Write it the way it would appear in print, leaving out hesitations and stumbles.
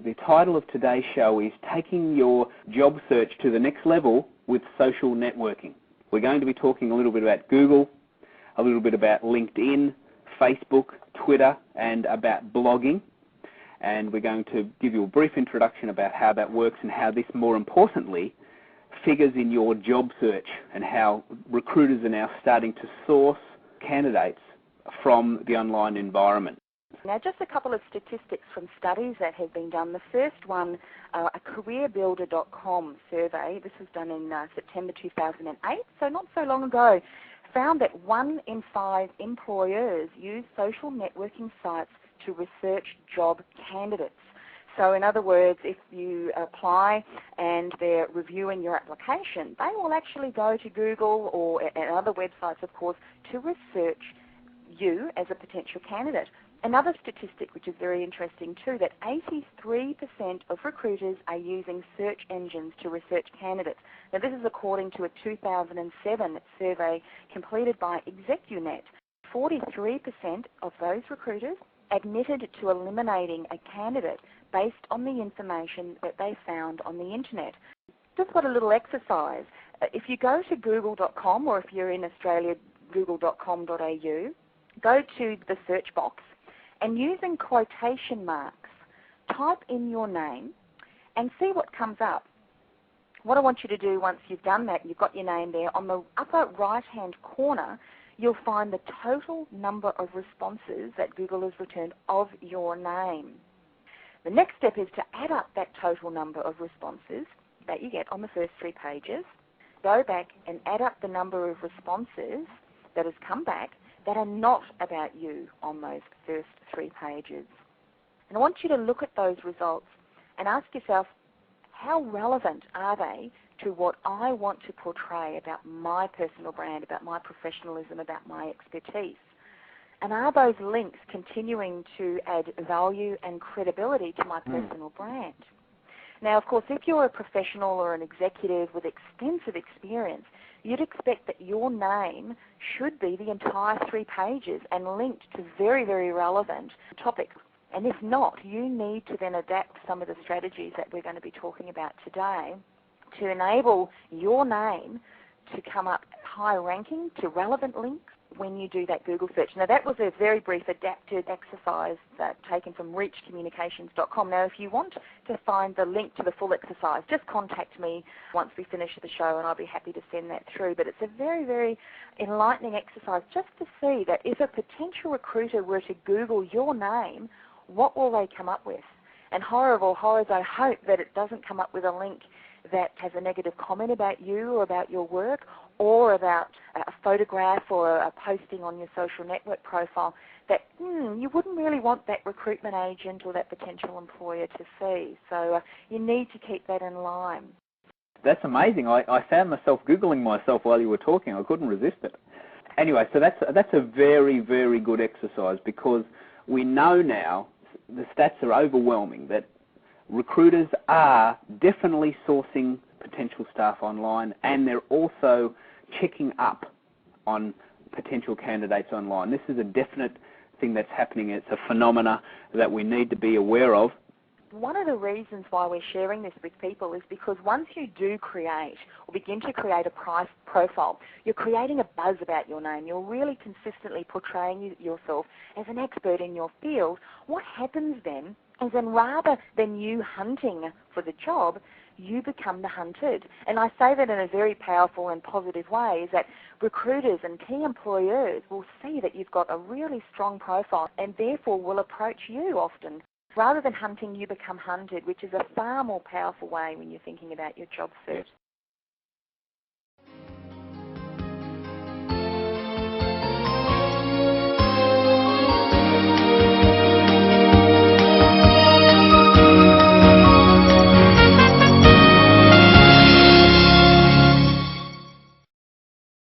The title of today's show is Taking Your Job Search to the Next Level with Social Networking. We're going to be talking a little bit about Google, a little bit about LinkedIn, Facebook, Twitter, and about blogging. And we're going to give you a brief introduction about how that works and how this, more importantly, figures in your job search and how recruiters are now starting to source candidates from the online environment. Now, just a couple of statistics from studies that have been done. The first one, a careerbuilder.com survey, this was done in September 2008, so not so long ago, found that 1 in 5 employers use social networking sites to research job candidates. So in other words, if you apply and they're reviewing your application, they will actually go to Google or and other websites, of course, to research you as a potential candidate. Another statistic which is very interesting too, that 83% of recruiters are using search engines to research candidates. Now this is according to a 2007 survey completed by ExecuNet. 43% of those recruiters admitted to eliminating a candidate based on the information that they found on the internet. Just got a little exercise. If you go to google.com, or if you're in Australia, google.com.au, go to the search box and using quotation marks, type in your name and see what comes up. What I want you to do once you've done that, you've got your name there, on the upper right-hand corner, you'll find the total number of responses that Google has returned of your name. The next step is to add up that total number of responses that you get on the first 3 pages. Go back and add up the number of responses that has come back that are not about you on those first 3 pages. And I want you to look at those results and ask yourself, how relevant are they to what I want to portray about my personal brand, about my professionalism, about my expertise? And are those links continuing to add value and credibility to my personal brand? Now, of course, if you're a professional or an executive with extensive experience, you'd expect that your name should be the entire 3 pages and linked to very, very relevant topics. And if not, you need to then adapt some of the strategies that we're going to be talking about today to enable your name to come up high ranking to relevant links when you do that Google search. Now, that was a very brief adapted exercise taken from reachcommunications.com. Now, if you want to find the link to the full exercise, just contact me once we finish the show and I'll be happy to send that through. But it's a very, very enlightening exercise just to see that if a potential recruiter were to Google your name, what will they come up with? And horror of all horrors, I hope that it doesn't come up with a link that has a negative comment about you or about your work, or about a photograph or a posting on your social network profile that you wouldn't really want that recruitment agent or that potential employer to see. So you need to keep that in line. That's amazing. I found myself Googling myself while you were talking. I couldn't resist it. Anyway, so that's a very, very good exercise, because we know now, the stats are overwhelming, that recruiters are definitely sourcing potential staff online, and they're also checking up on potential candidates online. This is a definite thing that's happening. It's a phenomena that we need to be aware of. One of the reasons why we're sharing this with people is because once you do create or begin to create a profile, you're creating a buzz about your name. You're really consistently portraying yourself as an expert in your field. What happens then is, then rather than you hunting for the job, you become the hunted. And I say that in a very powerful and positive way, is that recruiters and key employers will see that you've got a really strong profile and therefore will approach you often. Rather than hunting, you become hunted, which is a far more powerful way when you're thinking about your job search.